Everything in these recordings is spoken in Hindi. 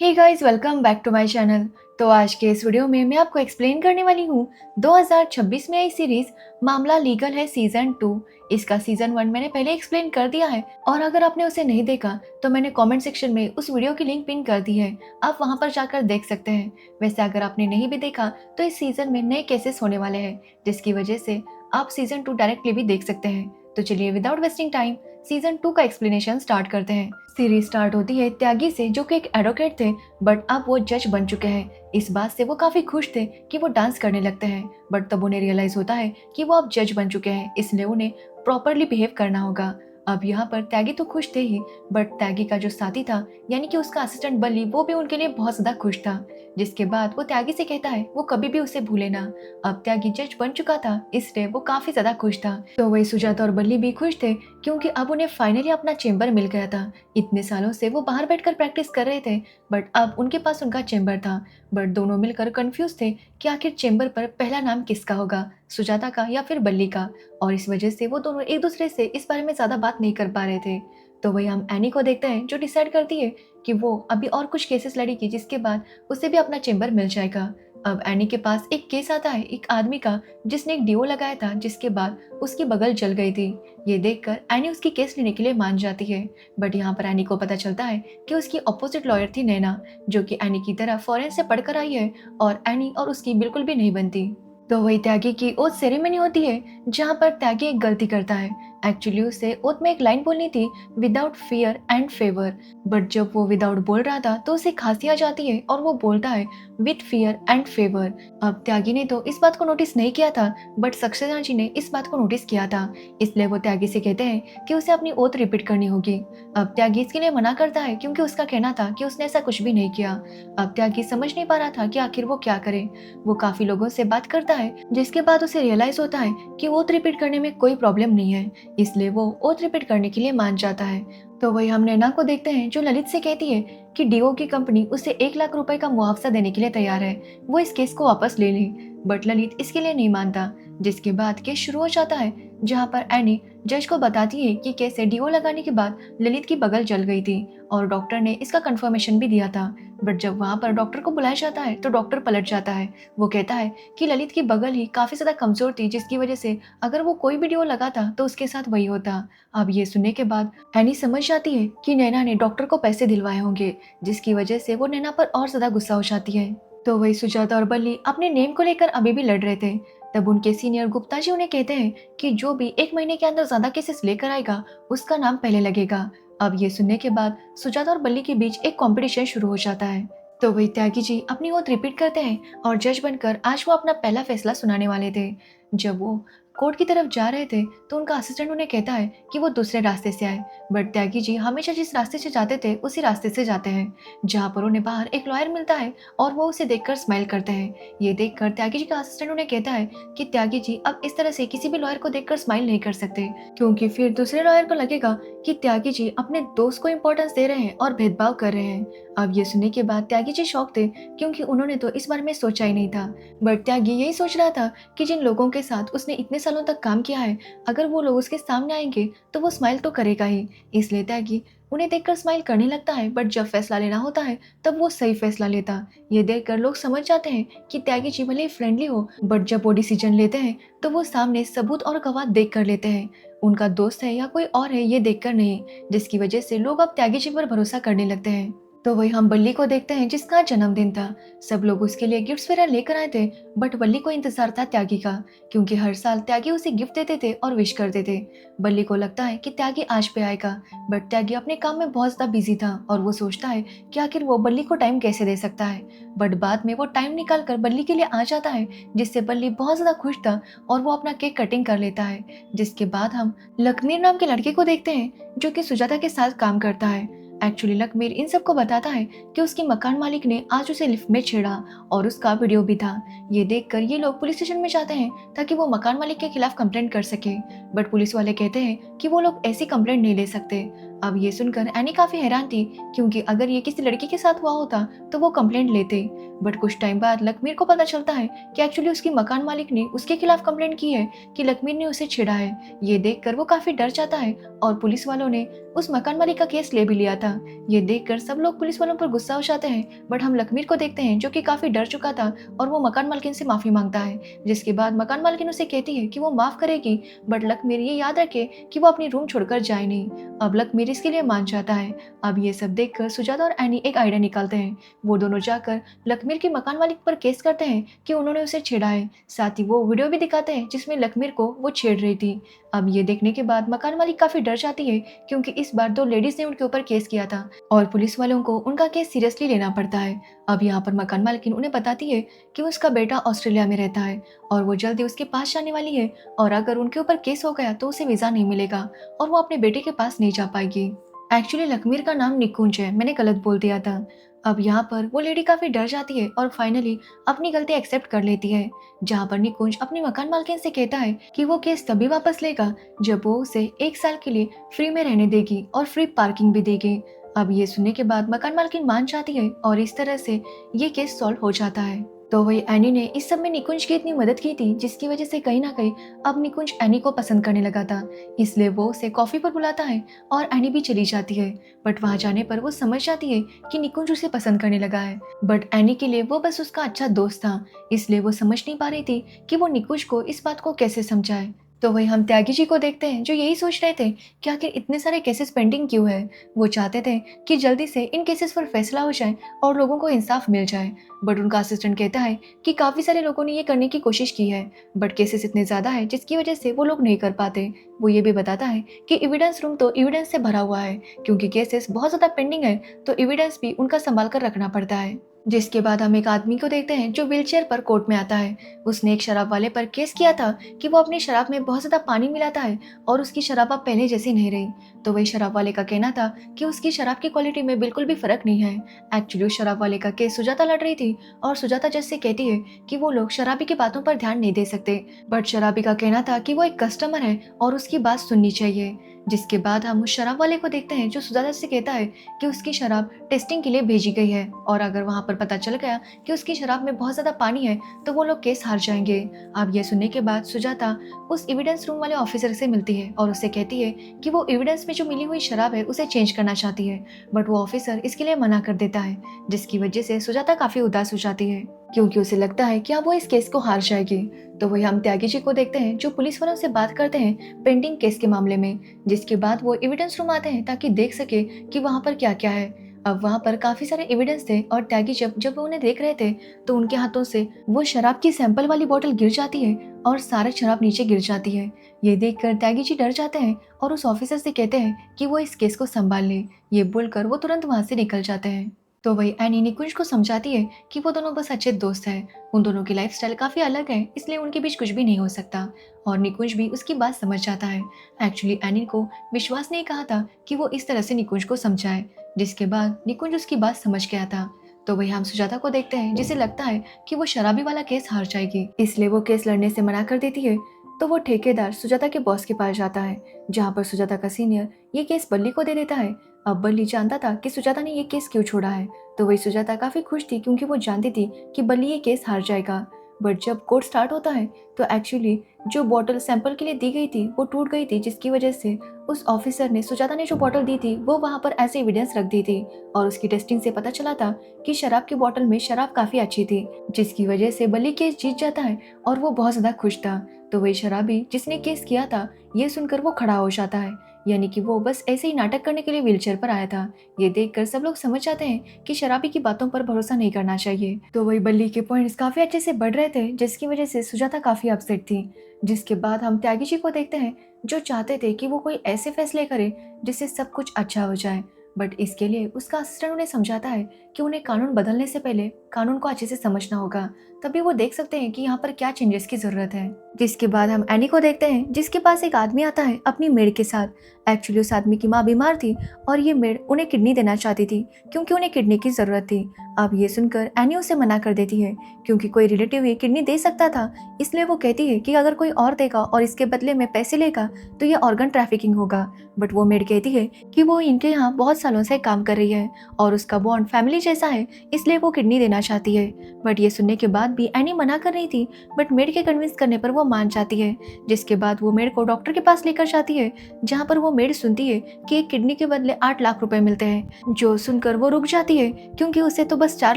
Hey guys, welcome back to my channel. तो आज के इस वीडियो में मैं आपको एक्सप्लेन करने वाली हूँ 2026 में आई सीरीज मामला लीगल है सीजन 2। इसका सीजन 1 मैंने पहले एक्सप्लेन कर दिया है और अगर आपने उसे नहीं देखा तो मैंने कमेंट सेक्शन में उस वीडियो की लिंक पिन कर दी है, आप वहां पर जाकर देख सकते हैं। वैसे अगर आपने नहीं भी देखा तो इस सीजन में नए केसेस होने वाले हैं जिसकी वजह से आप सीजन 2 डायरेक्टली भी देख सकते हैं। तो चलिए विदाउट वेस्टिंग टाइम सीजन 2 का एक्सप्लेनेशन स्टार्ट करते हैं। सीरीज स्टार्ट होती है त्यागी से, जो कि एक एडवोकेट थे बट अब वो जज बन चुके हैं। इस बात से वो काफी खुश थे कि वो डांस करने लगते हैं, बट तब उन्हें रियलाइज होता है कि वो अब जज बन चुके हैं, इसलिए उन्हें प्रॉपरली बिहेव करना होगा। अब यहाँ पर त्यागी तो खुश थे ही, बट त्यागी का जो साथी था यानी कि उसका असिस्टेंट बल्ली, वो भी उनके लिए बहुत ज्यादा खुश था। जिसके बाद वो त्यागी से कहता है वो कभी भी उसे भूले ना। अब त्यागी जज बन चुका था इसलिए वो काफी ज्यादा खुश था। तो वही सुजाता और बल्ली भी खुश थे क्योंकि अब उन्हें फाइनली अपना चेम्बर मिल गया था। इतने सालों से वो बाहर बैठकर प्रैक्टिस कर रहे थे बट अब उनके पास उनका चेम्बर था। बट दोनों मिलकर कंफ्यूज थे कि आखिर चेम्बर पर पहला नाम किसका होगा, सुजाता का या फिर बल्ली का। और इस वजह से वो दोनों एक दूसरे से इस बारे में ज्यादा बात नहीं कर पा रहे थे। तो वही हम एनी को देखते हैं जो डिसाइड करती है कि वो अभी और कुछ केसेस लड़ेगी जिसके बाद उसे भी अपना चेम्बर मिल जाएगा। अब एनी के पास एक केस आता है एक आदमी का जिसने एक डीओ लगाया था जिसके बाद उसकी बगल जल गई थी। ये देखकर एनी उसकी केस लेने के लिए मान जाती है। बट यहाँ पर एनी को पता चलता है कि उसकी अपोजिट लॉयर थी नैना, जो कि एनी की तरह फॉरेन से पढ़कर आई है और एनी और उसकी बिल्कुल भी नहीं बनती। तो वही त्यागी की ओथ सेरेमनी होती है जहाँ पर त्यागी एक गलती करता है। एक्चुअली उसे ओथ में एक लाइन बोलनी थी, without fear and favour, but जब वो विदाउट बोल रहा था तो उसे खांसी आ जाती है और वो बोलता है विथ फियर एंड फेवर। अब त्यागी ने तो इस बात को नोटिस नहीं किया था बट सक्सेना जी ने इस बात को नोटिस किया था, इसलिए वो त्यागी से कहते हैं कि उसे अपनी ओथ रिपीट करनी होगी। अब त्यागी इसके लिए मना करता है क्योंकि उसका कहना था कि उसने ऐसा कुछ भी नहीं किया। अब त्यागी समझ नहीं पा रहा था कि आखिर वो क्या करे। वो काफी लोगों से बात करता है जिसके बाद उसे रियलाइज होता है कि ओथ रिपीट करने में कोई प्रॉब्लम नहीं है, इसलिए वो ओथ रिपीट करने के लिए मान जाता है। तो वही हम नैना को देखते हैं जो ललित से कहती है कि डीओ की कंपनी उसे 1 लाख रुपए का मुआवजा देने के लिए तैयार है, वो इस केस को वापस ले ले। बट ललित इसके लिए नहीं मानता। जिसके बाद केस शुरू हो जाता है जहाँ पर एनी जज को बताती है कि कैसे डीओ लगाने के बाद ललित की बगल जल गई थी और डॉक्टर ने इसका कंफर्मेशन भी दिया था। बट जब वहाँ पर डॉक्टर को बुलाया जाता है तो डॉक्टर पलट जाता है। वो कहता है कि ललित की बगल ही काफी ज्यादा कमजोर थी जिसकी वजह से अगर वो कोई भी डीओ लगाता तो उसके साथ वही होता। अब ये सुनने के बाद एनी समझ जाती है कि नैना ने डॉक्टर को पैसे दिलवाए होंगे, जिसकी वजह से वो नैना पर और ज्यादा गुस्सा हो जाती है। तो वही सुजाता और बल्ली अपने नेम को लेकर अभी भी लड़ रहे थे। तब उनके सीनियर गुप्ता जी उन्हें कहते हैं कि जो भी 1 महीने के अंदर ज्यादा केसेस लेकर आएगा उसका नाम पहले लगेगा। अब ये सुनने के बाद सुजाता और बल्ली के बीच एक कंपटीशन शुरू हो जाता है। तो वही त्यागी जी अपनी ओथ रिपीट करते हैं और जज बनकर आज वो अपना पहला फैसला सुनाने वाले थे। जब वो कोर्ट की तरफ जा रहे थे तो उनका असिस्टेंट उन्हें कहता है कि वो दूसरे रास्ते से आए, बट त्यागी जी हमेशा जिस रास्ते से जाते थे उसी रास्ते से जाते हैं, जहाँ पर उन्हें बाहर एक लॉयर मिलता है और वो उसे देखकर स्माइल करते हैं। ये देखकर त्यागी जी का असिस्टेंट उन्हें कहता है कि त्यागी जी अब इस तरह से किसी भी लॉयर को देखकर स्माइल नहीं कर सकते, क्योंकि फिर दूसरे लॉयर को लगेगा कि त्यागी जी अपने दोस्त को इम्पोर्टेंस दे रहे हैं और भेदभाव कर रहे हैं। अब ये सुनने के बाद त्यागी जी शॉक थे क्योंकि उन्होंने तो इस बारे में सोचा ही नहीं था। बट त्यागी यही सोच रहा था कि जिन लोगों के साथ उसने इतने सालों तक काम किया है, अगर वो लोग उसके सामने आएंगे तो वो स्माइल तो करेगा ही, इसलिए त्यागी उन्हें देखकर स्माइल करने लगता है। बट जब फैसला लेना होता है तब वो सही फैसला लेता। ये देखकर लोग समझ जाते हैं कि त्यागी जी भले ही फ्रेंडली हो बट जब वो डिसीजन लेते हैं तो वो सामने सबूत और गवाह देख कर लेते हैं, उनका दोस्त है या कोई और है ये देखकर नहीं, जिसकी वजह से लोग अब त्यागी जी पर भरोसा करने लगते हैं। तो वही हम बल्ली को देखते हैं जिसका जन्मदिन था। सब लोग उसके लिए गिफ्ट्स वगैरह लेकर आए थे बट बल्ली को इंतजार था त्यागी का, क्योंकि हर साल त्यागी उसे गिफ्ट देते थे और विश करते थे। बल्ली को लगता है कि त्यागी आज पे आएगा बट त्यागी अपने काम में बहुत ज्यादा बिजी था और वो सोचता है कि आखिर वो बल्ली को टाइम कैसे दे सकता है। बट बाद में वो टाइम निकाल कर बल्ली के लिए आ जाता है, जिससे बल्ली बहुत ज्यादा खुश था और वो अपना केक कटिंग कर लेता है। जिसके बाद हम लखमीर नाम के लड़के को देखते हैं जो कि सुजाता के साथ काम करता है। एक्चुअली लखमीर इन सबको बताता है कि उसकी मकान मालिक ने आज उसे लिफ्ट में छेड़ा और उसका वीडियो भी था। ये देखकर ये लोग पुलिस स्टेशन में जाते हैं ताकि वो मकान मालिक के खिलाफ कंप्लेंट कर सके, बट पुलिस वाले कहते हैं कि वो लोग ऐसी कंप्लेंट नहीं ले सकते। अब ये सुनकर एनी काफी हैरान थी, क्योंकि अगर ये किसी लड़की के साथ हुआ होता तो वो कंप्लेंट लेते। बट कुछ टाइम बाद लखमीर को पता चलता है कि एक्चुअली उसकी मकान मालिक ने उसके खिलाफ कंप्लेंट की है कि लखमीर ने उसे छेड़ा है। ये देखकर वो काफी डर जाता है और पुलिस वालों ने उस मकान मालिक का केस ले भी लिया था। ये देखकर सब लोग पुलिस वालों पर गुस्सा हो जाते हैं, बट हम लखमीर को देखते हैं जो कि काफी डर चुका था और वो मकान मालकिन से माफी मांगता है, जिसके बाद मकान मालकिन उसे कहती है कि वो माफ करेगी, बट लखमीर ये याद रखे कि वो अपनी रूम छोड़कर जाए नहीं। अब लखमीर इसके लिए मान जाता है। अब ये सब देखकर सुजाता और एनी एक आइडिया निकालते हैं। वो दोनों जाकर लखमीर की मकान मालिक पर केस करते हैं कि उन्होंने उसे छेड़ा है। साथ ही वो वीडियो भी दिखाते हैं जिसमें लखमीर को वो छेड़ रही थी। अब ये देखने के बाद मकान मालिक काफी डर जाती है, क्योंकि इस बार 2 लेडीज ने उनके ऊपर केस किया था और पुलिस वालों को उनका केस सीरियसली लेना पड़ता है। अब यहाँ पर मकान मालिकिन उन्हें बताती है कि उसका बेटा ऑस्ट्रेलिया में रहता है और वो जल्दी उसके पास जाने वाली है, और अगर उनके ऊपर केस हो गया तो उसे वीजा नहीं मिलेगा और वो अपने बेटे के पास नहीं जा पाएगी। एक्चुअली लखमीर का नाम निकुंज है, मैंने गलत बोल दिया था। अब यहाँ पर वो लेडी काफी डर जाती है और फाइनली अपनी गलती एक्सेप्ट कर लेती है, जहाँ पर निकुंज अपनी मकान मालकिन से कहता है कि वो केस तभी वापस लेगा जब वो उसे 1 साल के लिए फ्री में रहने देगी और फ्री पार्किंग भी देगी। अब ये सुनने के बाद मकान मालकिन मान जाती है और इस तरह से ये केस सॉल्व हो जाता है। तो वही एनी ने इस सब में निकुंज की इतनी मदद की थी, जिसकी वजह से कहीं ना कहीं अब निकुंज एनी को पसंद करने लगा था, इसलिए वो उसे कॉफी पर बुलाता है और एनी भी चली जाती है। बट वहां जाने पर वो समझ जाती है कि निकुंज उसे पसंद करने लगा है, बट एनी के लिए वो बस उसका अच्छा दोस्त था, इसलिए वो समझ नहीं पा रही थी कि वो निकुंज को इस बात को कैसे समझाए। तो वही हम त्यागी जी को देखते हैं जो यही सोच रहे थे कि आखिर इतने सारे केसेस पेंडिंग क्यों है। वो चाहते थे कि जल्दी से इन केसेस पर फैसला हो जाए और लोगों को इंसाफ मिल जाए, बट उनका असिस्टेंट कहता है कि काफी सारे लोगों ने ये करने की कोशिश की है, बट केसेस इतने ज्यादा है जिसकी वजह से वो लोग नहीं कर पाते। वो ये भी बताता है कि एविडेंस रूम तो एविडेंस से भरा हुआ है, क्योंकि केसेस बहुत ज्यादा पेंडिंग है तो एविडेंस भी उनका संभाल कर रखना पड़ता है। जिसके बाद हम एक आदमी को देखते हैं जो व्हीलचेयर पर कोर्ट में आता है। उसने एक शराब वाले पर केस किया था कि वो अपनी शराब में बहुत ज्यादा पानी मिलाता है और उसकी शराब अब पहले जैसी नहीं रही। तो वही शराब वाले का कहना था कि उसकी शराब की क्वालिटी में बिल्कुल भी फर्क नहीं है। एक्चुअली उस शराब वाले का केस सुजाता लड़ रही थी और सुजाता जज से कहती है कि वो लोग शराबी की बातों पर ध्यान नहीं दे सकते, बट शराबी का कहना था कि वो एक कस्टमर है और उसकी बात सुननी चाहिए। जिसके बाद हम उस शराब वाले को देखते हैं जो सुजाता से कहता है कि उसकी शराब टेस्टिंग के लिए भेजी गई है और अगर वहां पर पता चल गया कि उसकी शराब में बहुत ज्यादा पानी है तो वो लोग केस हार जाएंगे। अब ये सुनने के बाद सुजाता उस एविडेंस रूम वाले ऑफिसर से मिलती है और उससे कहती है कि वो एविडेंस में जो मिली हुई शराब है उसे चेंज करना चाहती है, बट वो ऑफिसर इसके लिए मना कर देता है, जिसकी वजह से सुजाता काफी उदास हो जाती है, क्योंकि उसे लगता है कि अब वो इस केस को हार जाएगी। तो वही हम त्यागी जी को देखते हैं जो पुलिस वालों से बात करते हैं पेंडिंग केस के मामले में। जिसके बाद वो एविडेंस रूम आते हैं ताकि देख सके कि वहाँ पर क्या क्या है। अब वहाँ पर काफी सारे एविडेंस थे और त्यागी जब जब वो उन्हें देख रहे थे तो उनके हाथों से वो शराब की सैंपल वाली बोतल गिर जाती है और सारे शराब नीचे गिर जाती है। ये देखकर त्यागी जी डर जाते हैं और उस ऑफिसर से कहते हैं कि वो इस केस को संभाल ले। ये बोलकर वो तुरंत वहाँ से निकल जाते हैं। तो वही एनी निकुंज को समझाती है कि वो दोनों बस अच्छे दोस्त हैं, उन दोनों की लाइफस्टाइल काफी अलग है, इसलिए उनके बीच कुछ भी नहीं हो सकता, और निकुंज भी उसकी बात समझ जाता है। एक्चुअली एनी को विश्वास नहीं कहा था कि वो इस तरह से निकुंज को समझाए, जिसके बाद निकुंज उसकी बात समझ गया था। तो वही हम सुजाता को देखते हैं जिसे लगता है कि वो शराबी वाला केस हार जाएगी, इसलिए वो केस लड़ने से मना कर देती है। तो वो ठेकेदार सुजाता के बॉस के पास जाता है, जहाँ पर सुजाता का सीनियर ये केस बल्ली को दे देता है। अब बल्ली जानता था कि सुजाता ने ये केस क्यों छोड़ा है, तो वही सुजाता काफी खुश थी क्योंकि वो जानती थी कि बल्ली ये केस हार जाएगा। बट जब कोर्ट स्टार्ट होता है तो एक्चुअली जो बॉटल सैंपल के लिए दी गई थी वो टूट गई थी, जिसकी वजह से उस ऑफिसर ने सुजाता ने जो बॉटल दी थी वो वहां पर ऐसे एविडेंस रख दी थी, और उसकी टेस्टिंग से पता चला था कि शराब की बॉटल में शराब काफी अच्छी थी, जिसकी वजह से बल्ली केस जीत जाता है और वो बहुत ज्यादा खुश था। तो वही शराबी जिसने केस किया था ये सुनकर वो खड़ा हो जाता है, यानी कि वो बस ऐसे ही नाटक करने के लिए व्हीलचेयर पर आया था। ये देखकर सब लोग समझ जाते हैं कि शराबी की बातों पर भरोसा नहीं करना चाहिए। तो वही बल्ली के पॉइंट्स काफी अच्छे से बढ़ रहे थे, जिसकी वजह से सुजाता काफी अपसेट थी। जिसके बाद हम त्यागी जी को देखते हैं जो चाहते थे कि वो कोई ऐसे फैसले करे जिससे सब कुछ अच्छा हो जाए, बट इसके लिए उसका असिस्टेंट उन्हें समझाता है कि उन्हें कानून बदलने से पहले कानून को अच्छे से समझना होगा, तभी वो देख सकते हैं कि यहाँ पर क्या चेंजेस की जरूरत है। जिसके बाद हम एनी को देखते हैं, जिसके पास एक आदमी आता है अपनी मेड के साथ। एक्चुअली उस आदमी की माँ बीमार थी और ये मेड उन्हें किडनी देना चाहती थी क्योंकि उन्हें किडनी की जरूरत थी। अब ये सुनकर एनी उसे मना कर देती है क्योंकि कोई रिलेटिव ही किडनी दे सकता था, इसलिए वो कहती है कि अगर कोई और देगा और इसके बदले में पैसे लेगा तो ये ऑर्गन ट्रैफिकिंग होगा। बट वो मेड कहती है कि वो इनके यहाँ बहुत सालों से काम कर रही है और उसका बॉन्ड फैमिली जैसा है, इसलिए वो किडनी देना चाहती है। बट ये सुनने के बाद भी एनी मना कर रही थी, बट मेड के कन्विंस करने पर वो मान जाती है। जिसके बाद वो मेड को डॉक्टर के पास लेकर जाती है, जहाँ पर वो मेड सुनती है कि एक किडनी के बदले 8 लाख रुपए मिलते हैं। जो सुनकर वो रुक जाती है क्योंकि उसे तो बस 4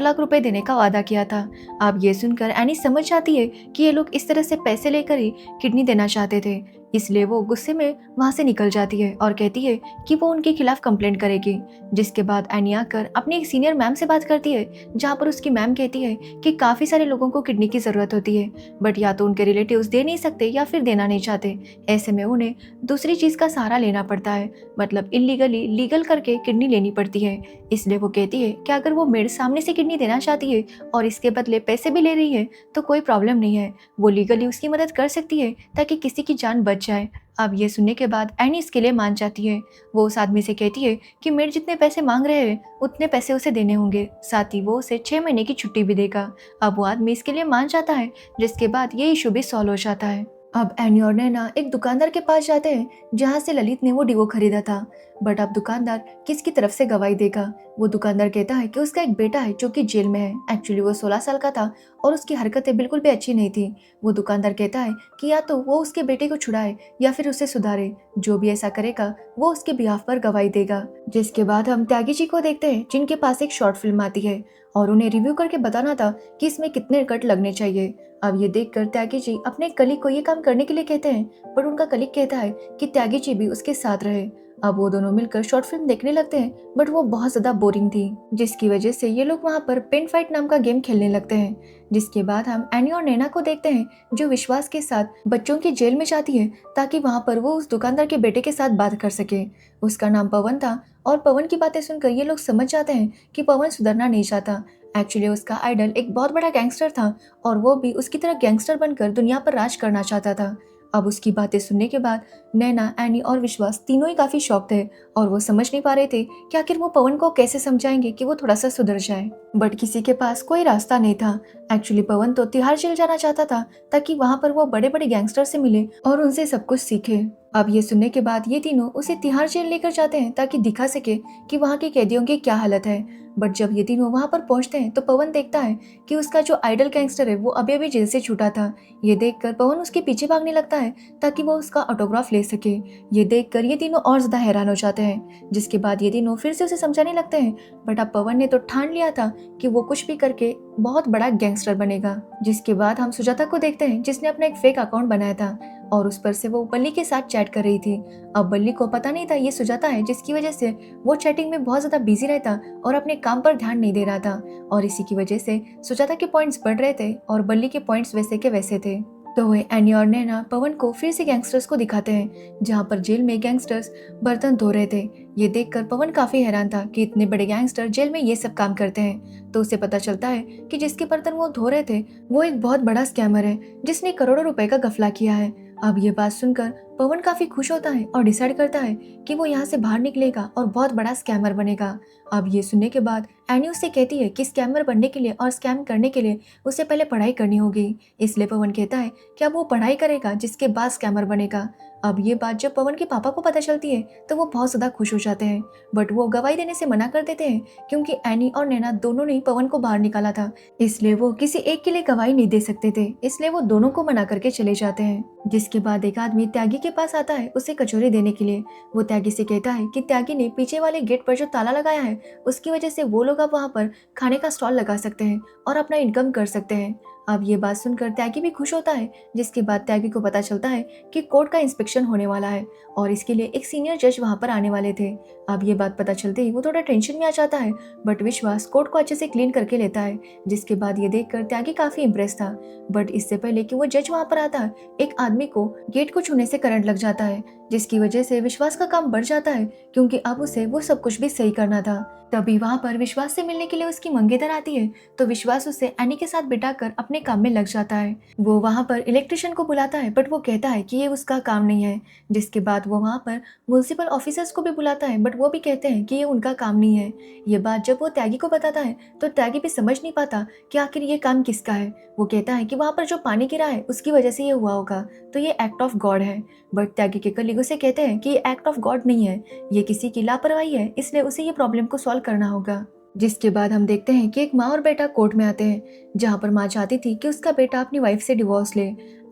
लाख रुपए देने का वादा किया था। अब ये सुनकर एनी समझ जाती है कि ये लोग इस तरह से पैसे लेकर ही किडनी देना चाहते थे, इसलिए वो गुस्से में वहां से निकल जाती है और कहती है कि वो उनके खिलाफ कंप्लेंट करेगी। जिसके बाद एनी आकर अपनी एक सीनियर मैम से बात करती है, जहाँ पर उसकी मैम कहती है कि काफी सारे लोगों को किडनी की जरूरत होती है, बट या तो उनके रिलेटिव्स दे नहीं सकते या फिर देना नहीं चाहते। ऐसे में उन्हें दूसरी चीज का सहारा लेना पड़ता है, मतलब इलीगली लीगल करके किडनी लेनी पड़ती है। इसलिए वो कहती है कि अगर वो मेड सामने से किडनी देना चाहती है और इसके बदले पैसे भी ले रही है तो कोई प्रॉब्लम नहीं है, वो लीगली उसकी मदद कर सकती है ताकि किसी की जान बच जाए। अब ये सुनने के बाद एनी इसके लिए मान जाती है। वो उस आदमी से कहती है कि मेड जितने पैसे मांग रहे हैं उतने पैसे उसे देने होंगे, साथ ही वो उसे 6 महीने की छुट्टी भी देगा। अब वो आदमी इसके लिए मान जाता है, जिसके बाद ये इशू भी सॉल्व हो जाता है। अब एनी और नैना एक दुकानदार के पास जाते हैं, जहाँ से ललित ने वो डिवो खरीदा था। बट अब दुकानदार किसकी तरफ से गवाही देगा? वो दुकानदार कहता है कि उसका एक बेटा है जो कि जेल में है। एक्चुअली वो 16 साल का था और उसकी हरकतें बिल्कुल भी अच्छी नहीं थी। वो दुकानदार कहता है कि या तो वो उसके बेटे को छुड़ाए या फिर उसे सुधारे, जो भी ऐसा करेगा वो उसके बिहाफ पर गवाही देगा। जिसके बाद हम त्यागी जी को देखते हैं, जिनके पास एक शॉर्ट फिल्म आती है और उन्हें रिव्यू करके बताना था कि इसमें कितने कट लगने चाहिए। अब ये देखकर त्यागी जी अपने कलीग को ये काम करने के लिए कहते हैं, पर उनका कलीग कहता है कि त्यागी जी भी उसके साथ रहे। अब वो दोनों मिलकर शॉर्ट फिल्म देखने लगते हैं, बट वो बहुत ज्यादा बोरिंग थी, जिसकी वजह से ये लोग वहाँ पर पेन फाइट नाम का गेम खेलने लगते हैं। जिसके बाद हम एनी और नैना को देखते हैं, जो विश्वास के साथ बच्चों की जेल में जाती है ताकि वहाँ पर वो उस दुकानदार के बेटे के साथ बात कर सके। उसका नाम पवन था और पवन की बातें सुनकर ये लोग समझ जाते हैं कि पवन सुधरना नहीं चाहता। एक्चुअली उसका आइडल एक बहुत बड़ा गैंगस्टर था और वो भी उसकी तरह गैंगस्टर बनकर दुनिया पर राज करना चाहता था। अब उसकी बातें सुनने के बाद नैना, एनी और विश्वास तीनों ही काफी शॉक थे और वो समझ नहीं पा रहे थे कि आखिर वो पवन को कैसे समझाएंगे कि वो थोड़ा सा सुधर जाए। बट किसी के पास कोई रास्ता नहीं था। एक्चुअली पवन तो तिहाड़ जेल जाना चाहता था ताकि वहाँ पर वो बड़े बड़े गैंगस्टर से मिले और उनसे सब कुछ सीखे। अब ये सुनने के बाद ये तीनों उसे तिहाड़ जेल लेकर जाते हैं ताकि दिखा सके कि वहाँ के कैदियों की क्या हालत है। बट जब ये तीनों वहाँ पर पहुँचते हैं तो पवन देखता है कि उसका जो आइडल गैंगस्टर है वो अभी अभी जेल से छूटा था। ये देखकर पवन उसके पीछे भागने लगता है ताकि वो उसका ऑटोग्राफ ले सके। ये देखकर ये तीनों और ज्यादा हैरान हो जाते हैं। जिसके बाद ये तीनों फिर से उसे समझाने लगते हैं, बट अब पवन ने तो ठान लिया था कि वो कुछ भी करके बहुत बड़ा गैंगस्टर बनेगा। जिसके बाद हम सुजाता को देखते हैं, जिसने अपना एक फेक अकाउंट बनाया था और उस पर से वो बल्ली के साथ चैट कर रही थी। अब बल्ली को पता नहीं था ये सुजाता है, जिसकी वजह से वो चैटिंग में बहुत ज्यादा बिजी रहता और अपने काम पर ध्यान नहीं दे रहा था और इसी की वजह से सुजाता के पॉइंट्स बढ़ रहे थे और बल्ली के पॉइंट्स वैसे के वैसे थे। तो वह एनी और नैना पवन को फिर से गैंगस्टर्स को दिखाते हैं, जहाँ पर जेल में गैंगस्टर्स बर्तन धो रहे थे। ये देखकर पवन काफी हैरान था कि इतने बड़े गैंगस्टर जेल में ये सब काम करते हैं। तो उसे पता चलता है कि जिसके बर्तन वो धो रहे थे वो एक बहुत बड़ा स्कैमर है, जिसने करोड़ों रुपए का घपला किया है। अब ये बात सुनकर पवन काफी खुश होता है और डिसाइड करता है कि वो यहाँ से बाहर निकलेगा और बहुत बड़ा स्कैमर बनेगा। अब ये सुनने के बाद एनी उससे कहती है कि स्कैमर बनने के लिए और स्कैम करने के लिए उसे पहले पढ़ाई करनी होगी। इसलिए पवन कहता है कि अब वो पढ़ाई करेगा, जिसके बाद स्कैमर बनेगा। अब ये बात जब पवन के पापा को पता चलती है तो वो बहुत ज्यादा खुश हो जाते हैं, बट वो गवाही देने से मना कर देते हैं क्योंकि एनी और नैना दोनों ने पवन को बाहर निकाला था, इसलिए वो किसी एक के लिए गवाही नहीं दे सकते थे। इसलिए वो दोनों को मना करके चले जाते हैं। जिसके बाद एक आदमी त्यागी के पास आता है उसे कचौरी देने के लिए। वो त्यागी से कहता है कि त्यागी ने पीछे वाले गेट पर जो ताला लगाया है उसकी वजह से वो लोग अब वहाँ पर खाने का स्टॉल लगा सकते हैं और अपना इनकम कर सकते हैं। अब ये बात सुनकर त्यागी भी खुश होता है, जिसके बाद त्यागी को पता चलता है कि कोर्ट का इंस्पेक्शन होने वाला है और इसके लिए एक सीनियर जज वहां पर आने वाले थे। अब ये बात पता चलते ही वो थोड़ा टेंशन में आ जाता है, बट विश्वास कोर्ट को अच्छे से क्लीन करके लेता है, जिसके बाद ये देखकर त्यागी काफी इम्प्रेस था। बट इससे पहले कि वो जज वहां पर आता है, एक आदमी को गेट को छूने से करंट लग जाता है, जिसकी वजह से विश्वास का काम बढ़ जाता है, क्योंकि अब उसे वो सब कुछ भी सही करना था। तभी वहां पर विश्वास से मिलने के लिए उसकी मंगेतर आती है, तो विश्वास उसे एनी के साथ बिठाकर अपने काम में लग जाता है। वो वहां पर इलेक्ट्रिशियन को बुलाता है, बट वो कहता है कि ये उसका काम नहीं है। जिसके बाद वो वहां पर म्युनिसिपल ऑफिसर्स को भी बुलाता है, बट वो भी कहते हैं कि ये उनका काम नहीं है। ये बात जब वो त्यागी को बताता है, तो त्यागी भी समझ नहीं पाता कि आखिर ये काम किसका है। वो कहता है कि वहां पर जो पानी गिरा है उसकी वजह से ये हुआ होगा, तो ये एक्ट ऑफ गॉड है। बट त्यागी के कलीग उसे कहते हैं कि ये एक्ट ऑफ गॉड नहीं है, ये किसी की लापरवाही है, इसलिए उसे ये प्रॉब्लम को सॉल्व करना होगा। जिसके बाद हम देखते हैं कि एक माँ और बेटा कोर्ट में आते हैं, जहाँ पर माँ चाहती थी कि उसका बेटा अपनी वाइफ से डिवोर्स ले।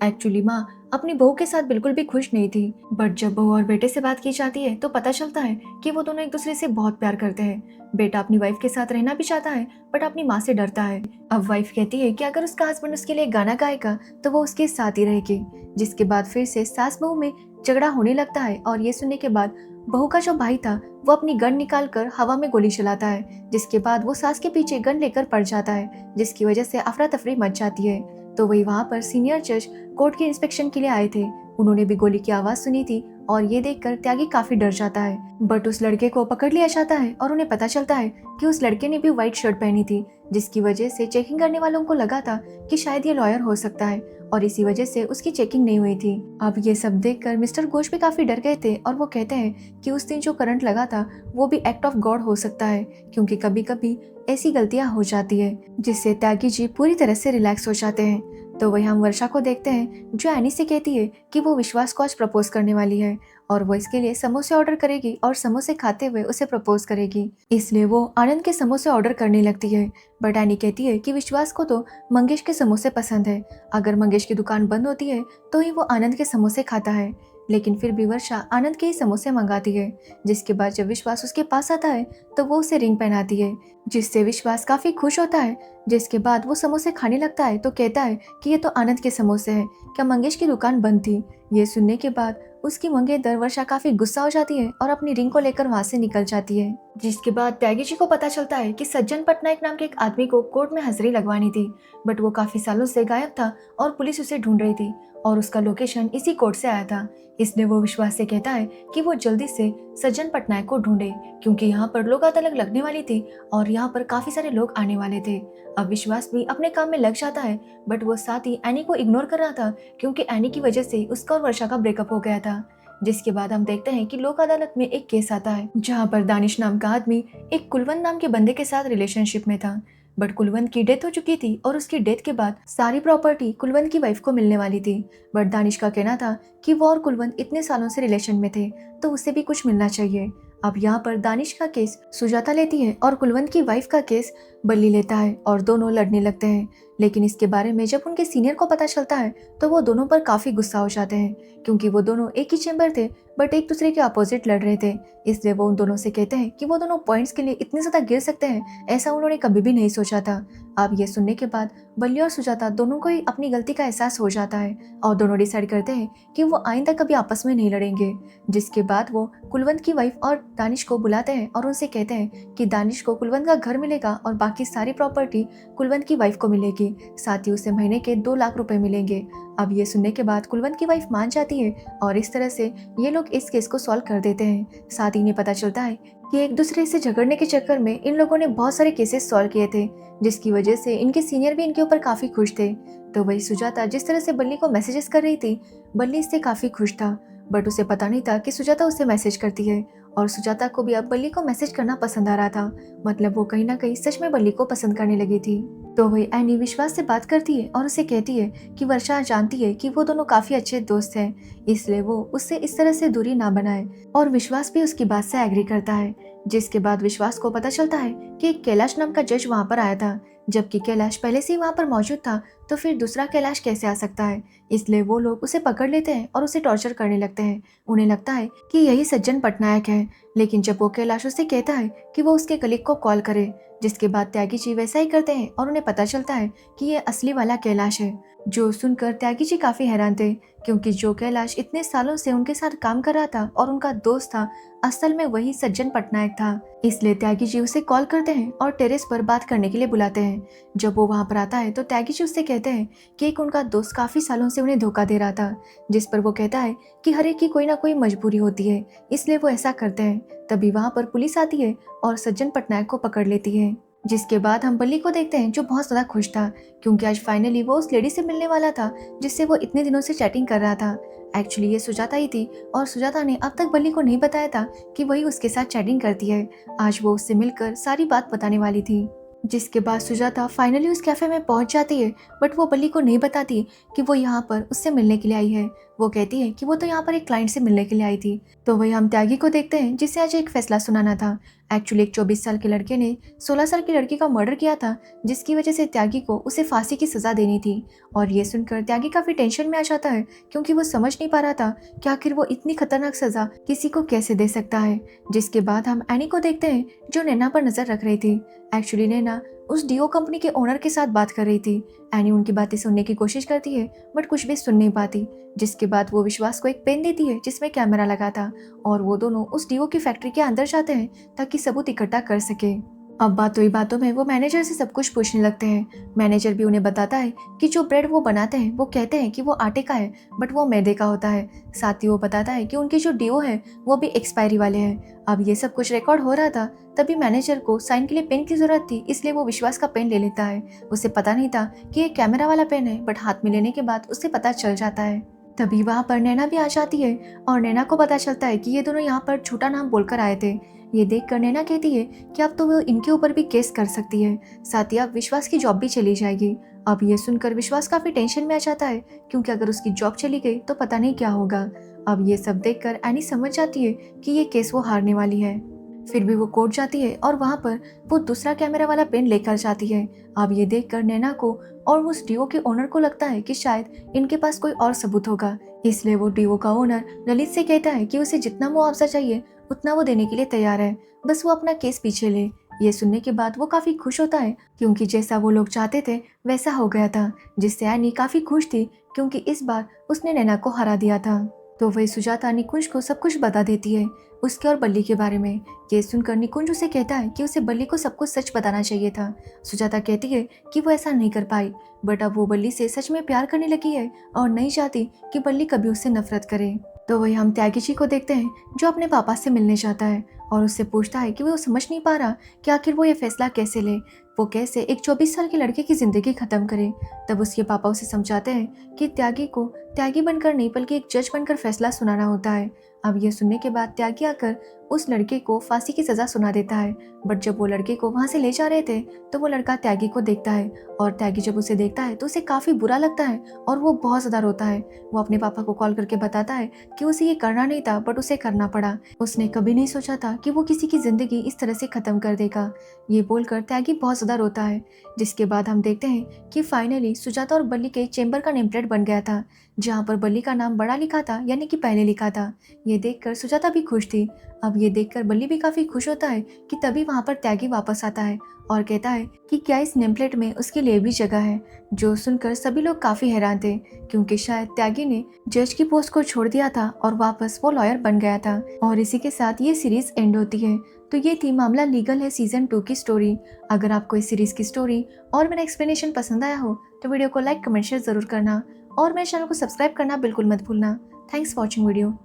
एक्चुअली माँ अपनी बहू के साथ बिल्कुल भी खुश नहीं थी, बट जब बहू और बेटे से बात की जाती है तो पता चलता है कि वो दोनों एक दूसरे से बहुत प्यार करते हैं। बेटा अपनी वाइफ के साथ रहना भी चाहता है, बट अपनी माँ से डरता है। अब वाइफ कहती है कि अगर उसका हस्बैंड उसके लिए गाना गाएगा तो वो उसके साथ ही रहेगी। जिसके बाद फिर से सास बहू में झगड़ा होने लगता है, और ये सुनने के बाद बहू का जो भाई था वो अपनी गन निकाल कर हवा में गोली चलाता है, जिसके बाद वो सास के पीछे गन लेकर पड़ जाता है, जिसकी वजह से अफरा तफरी मच जाती है। तो वही वहां पर सीनियर जज कोर्ट के इंस्पेक्शन के लिए आए थे, उन्होंने भी गोली की आवाज सुनी थी, और ये देखकर त्यागी काफी डर जाता है। बट उस लड़के को पकड़ लिया जाता है और उन्हें पता चलता है कि उस लड़के ने भी व्हाइट शर्ट पहनी थी, जिसकी वजह से चेकिंग करने वालों को लगा था कि शायद ये लॉयर हो सकता है, और इसी वजह से उसकी चेकिंग नहीं हुई थी। अब ये सब देखकर मिस्टर घोष भी काफी डर गए थे, और वो कहते हैं कि उस दिन जो करंट लगा था वो भी एक्ट ऑफ गॉड हो सकता है, क्योंकि कभी कभी ऐसी गलतियां हो जाती है। जिससे त्यागी जी पूरी तरह से रिलैक्स हो जाते हैं। तो वही हम वर्षा को देखते हैं, जो एनी से कहती है कि वो विश्वास को आज प्रपोज करने वाली है, और वो इसके लिए समोसे ऑर्डर करेगी और समोसे खाते हुए उसे प्रपोज करेगी। इसलिए वो आनंद के समोसे ऑर्डर करने लगती है, बट एनी कहती है कि विश्वास को तो मंगेश के समोसे पसंद है, अगर मंगेश की दुकान बंद होती है तो ही वो आनंद के समोसे खाता है। लेकिन फिर भी वर्षा आनंद के ही समोसे मंगाती है। जिसके बाद जब विश्वास उसके पास आता है तो वो उसे रिंग पहनाती है, जिससे विश्वास काफी खुश होता है। जिसके बाद वो समोसे खाने लगता है, तो कहता है कि ये तो आनंद के समोसे हैं, क्या मंगेश की दुकान बंद थी। ये सुनने के बाद उसकी मंगेतर वर्षा काफी गुस्सा हो जाती है और अपनी रिंग को लेकर वहां से निकल जाती है। जिसके बाद त्यागी जी को पता चलता है कि सज्जन पटनायक नाम के एक आदमी को कोर्ट में हाजिरी लगवानी थी, बट वो काफी सालों से गायब था और पुलिस उसे ढूंढ रही थी, और उसका लोकेशन इसी कोर्ट से आया था। इसलिए वो विश्वास से कहता है कि वो जल्दी से सज्जन पटनायक को ढूंढे, क्योंकि यहाँ पर लोक अदालत लगने वाली थी और यहाँ पर काफी सारे लोग आने वाले थे। अब विश्वास भी अपने काम में लग जाता है, बट वो साथ ही एनी को इग्नोर कर रहा था, क्योंकि एनी की वजह से उसका और वर्षा का ब्रेकअप हो गया था। जिसके बाद हम देखते हैं कि लोक अदालत में एक केस आता है, जहाँ पर दानिश नाम का आदमी एक कुलवंत नाम के बंदे के साथ रिलेशनशिप में था, बट कुलवंत की डेथ हो चुकी थी, और उसकी डेथ के बाद सारी प्रॉपर्टी कुलवंत की वाइफ को मिलने वाली थी। बट दानिश का कहना था कि वो और कुलवंत इतने सालों से रिलेशन में थे, तो उसे भी कुछ मिलना चाहिए। अब यहाँ पर दानिश का केस सुजाता लेती है और कुलवंत की वाइफ का केस बल्ली लेता है, और दोनों लड़ने लगते हैं। लेकिन इसके बारे में जब उनके सीनियर को पता चलता है तो वो दोनों पर काफी गुस्सा हो जाते हैं, क्योंकि वो दोनों एक ही चैम्बर थे बट एक दूसरे के अपोजिट लड़ रहे थे। इसलिए वो उन दोनों से कहते हैं कि वो दोनों पॉइंट्स के लिए इतने ज्यादा गिर सकते हैं, ऐसा उन्होंने कभी भी नहीं सोचा था। अब ये सुनने के बाद बल्ली और सुजाता दोनों को ही अपनी गलती का एहसास हो जाता है, और दोनों डिसाइड करते हैं कि वो आइंदा कभी आपस में नहीं लड़ेंगे। जिसके बाद वो कुलवंत की वाइफ और दानिश को बुलाते हैं और उनसे कहते हैं कि दानिश को कुलवंत का घर मिलेगा और बाकी सारी प्रॉपर्टी कुलवंत की वाइफ को मिलेगी, साथ ही उसे महीने के 2 लाख रुपए मिलेंगे। अब ये सुनने के बाद कुलवंत की वाइफ मान जाती है, और इस तरह से ये लोग इस केस को सॉल्व कर देते हैं। साथ ही इन्हें पता चलता है कि एक दूसरे से झगड़ने के चक्कर में इन लोगों ने बहुत सारे केसेस सॉल्व किए थे, जिसकी वजह से इनके सीनियर भी इनके ऊपर काफी खुश थे। तो वही सुजाता जिस तरह से बल्ली को मैसेजेस कर रही थी, बल्ली इससे काफी खुश था, बट उसे पता नहीं था कि सुजाता उसे मैसेज करती है, और सुजाता को भी अब बल्ली को मैसेज करना पसंद आ रहा था। मतलब वो कहीं ना कहीं सच में बल्ली को पसंद करने लगी थी। तो वही एनी विश्वास से बात करती है और उसे कहती है कि वर्षा जानती है कि वो दोनों काफी अच्छे दोस्त हैं, इसलिए वो उससे इस तरह से दूरी ना बनाए, और विश्वास भी उसकी बात से एग्री करता है। जिसके बाद विश्वास को पता चलता है कि एक कैलाश नाम का जज वहाँ पर आया था, जबकि कैलाश पहले से ही वहाँ पर मौजूद था, तो फिर दूसरा कैलाश कैसे आ सकता है। इसलिए वो लोग उसे पकड़ लेते हैं और उसे टॉर्चर करने लगते हैं। उन्हें लगता है कि यही सज्जन पटनायक है, लेकिन जब वो कैलाश उसे कहता है कि वो उसके कलीग को कॉल करे, जिसके बाद त्यागी जी वैसा ही करते हैं और उन्हें पता चलता है कि ये असली वाला कैलाश है। जो सुनकर त्यागी जी काफी हैरान थे, क्योंकि जो कैलाश इतने सालों से उनके साथ काम कर रहा था और उनका दोस्त था, असल में वही सज्जन पटनायक था। इसलिए त्यागी जी उसे कॉल करते हैं और टेरेस पर बात करने के लिए बुलाते हैं। जब वो वहां पर आता है तो त्यागी जी उससे कहते हैं कि एक उनका दोस्त काफी सालों से उन्हें धोखा दे रहा था, जिस पर वो कहता है कि हर एक की कोई ना कोई मजबूरी होती है, इसलिए वो ऐसा करते हैं। तभी वहां पर पुलिस आती है और सज्जन पटनायक को पकड़ लेती है। जिसके बाद हम बल्ली को देखते हैं, जो बहुत ज्यादा खुश था, क्योंकि आज फाइनली वो उस लेडी से मिलने वाला था जिससे वो इतने दिनों से चैटिंग कर रहा था। एक्चुअली ये सुजाता ही थी, और सुजाता ने अब तक बल्ली को नहीं बताया था कि वही उसके साथ चैटिंग करती है। आज वो उससे मिलकर सारी बात बताने वाली थी। जिसके बाद सुजाता फाइनली उस कैफे में पहुंच जाती है, बट वो बल्ली को नहीं बताती कि वो यहाँ पर उससे मिलने के लिए आई है। वो कहती है कि वो तो यहाँ पर एक क्लाइंट से मिलने के लिए आई थी। तो वही हम त्यागी को देखते हैं, जिसे आज एक फैसला सुनाना था। एक्चुअली एक 24 साल के लड़के ने 16 साल की लड़की का मर्डर किया था, जिसकी वजह से त्यागी को उसे फांसी की सजा देनी थी। और ये सुनकर त्यागी काफी टेंशन में आ जाता है, क्योंकि वो समझ नहीं पा रहा था कि आखिर वो इतनी खतरनाक सजा किसी को कैसे दे सकता है। जिसके बाद हम एनी को देखते हैं, जो नैना पर नजर रख रही थी। एक्चुअली नैना उस डीओ कंपनी के ओनर के साथ बात कर रही थी। एनी उनकी बातें सुनने की कोशिश करती है, बट कुछ भी सुन नहीं पाती। जिसके बाद वो विश्वास को एक पेन देती है जिसमें कैमरा लगा था, और वो दोनों उस डीओ की फैक्ट्री के अंदर जाते हैं ताकि सबूत इकट्ठा कर सके। अब बातों ही बातों में वो मैनेजर से सब कुछ पूछने लगते हैं। मैनेजर भी उन्हें बताता है कि जो ब्रेड वो बनाते हैं वो कहते हैं कि वो आटे का है, बट वो मैदे का होता है। साथ ही वो बताता है कि उनके जो डीओ हैं वो भी एक्सपायरी वाले हैं। अब ये सब कुछ रिकॉर्ड हो रहा था, तभी मैनेजर को साइन के लिए पेन की जरूरत थी, इसलिए वो विश्वास का पेन ले लेता है। उसे पता नहीं था कि ये कैमरा वाला पेन है, बट हाथ में लेने के बाद उसे पता चल जाता है। तभी वहाँ पर नैना भी आ जाती है, और नैना को पता चलता है कि ये दोनों यहाँ पर झूठा नाम बोलकर आए थे। ये देखकर नैना कहती है कि अब तो वो इनके ऊपर भी केस कर सकती है, साथ ही अब विश्वास की जॉब भी चली जाएगी। अब ये सुनकर विश्वास काफी टेंशन में आ जाता है, क्योंकि अगर उसकी जॉब चली गई तो पता नहीं क्या होगा। अब ये सब देखकर एनी समझ जाती है कि ये केस वो हारने वाली है। फिर भी वो कोर्ट जाती है और वहाँ पर वो दूसरा कैमरा वाला पेन लेकर जाती है। अब ये देखकर नैना को और उस डीओ के ओनर को लगता है कि शायद इनके पास कोई और सबूत होगा, इसलिए वो डीओ का ओनर ललित से कहता है कि उसे जितना मुआवजा चाहिए उतना वो देने के लिए तैयार है, बस वो अपना केस पीछे ले। ये सुनने के बाद वो काफी खुश होता है, क्योंकि जैसा वो लोग चाहते थे वैसा हो गया था, जिससे एनी काफी खुश थी, क्योंकि इस बार उसने नैना को हरा दिया था। तो वही सुजाता निकुंज को सब कुछ बता देती है, उसके और बल्ली के बारे में। ये सुनकर निकुंज उसे कहता है कि उसे बल्ली को सब कुछ सच बताना चाहिए था। सुजाता कहती है कि वो ऐसा नहीं कर पाई, बट अब वो बल्ली से सच में प्यार करने लगी है और नहीं चाहती कि बल्ली कभी उससे नफरत करे। तो वही हम त्यागी जी को देखते हैं, जो अपने पापा से मिलने जाता है और उससे पूछता है कि वो समझ नहीं पा रहा कि आखिर वो ये फैसला कैसे ले, वो कैसे एक 24 साल के लड़के की जिंदगी खत्म करे। तब उसके पापा उसे समझाते हैं कि त्यागी को त्यागी बनकर नहीं बल्कि एक जज बनकर फैसला सुनाना होता है। अब ये सुनने के बाद त्यागी आकर उस लड़के को फांसी की सजा सुना देता है, बट जब वो लड़के को वहां से ले जा रहे थे तो वो लड़का त्यागी को देखता है, और त्यागी जब उसे देखता है तो उसे काफी बुरा लगता है और वो बहुत ज्यादा रोता है। वो अपने पापा को कॉल करके बताता है कि उसे ये करना नहीं था, बट उसे करना पड़ा। उसने कभी नहीं सोचा था कि वो किसी की जिंदगी इस तरह से खत्म कर देगा। ये बोलकर त्यागी बहुत ज्यादा रोता है। जिसके बाद हम देखते हैं कि फाइनली सुजाता और बल्ली के चेंबर का नेम प्लेट बन गया था, जहाँ पर बल्ली का नाम बड़ा लिखा था, यानी कि पहले लिखा था। ये देखकर सुजाता भी खुश थी। अब ये देखकर बल्ली भी काफी खुश होता है कि तभी वहाँ पर त्यागी वापस आता है और कहता है कि क्या इस नेम प्लेट में उसके लिए भी जगह है। जो सुनकर सभी लोग काफी हैरान थे, क्योंकि शायद त्यागी ने जज की पोस्ट को छोड़ दिया था और वापस वो लॉयर बन गया था। और इसी के साथ ये सीरीज एंड होती है। तो ये थी मामला लीगल है सीजन 2 की स्टोरी। अगर आपको इस सीरीज की स्टोरी और मेरा एक्सप्लेनेशन पसंद आया हो तो वीडियो को लाइक कमेंट शेयर जरूर करना, और मेरे चैनल को सब्सक्राइब करना बिल्कुल मत भूलना। Thanks for watching video.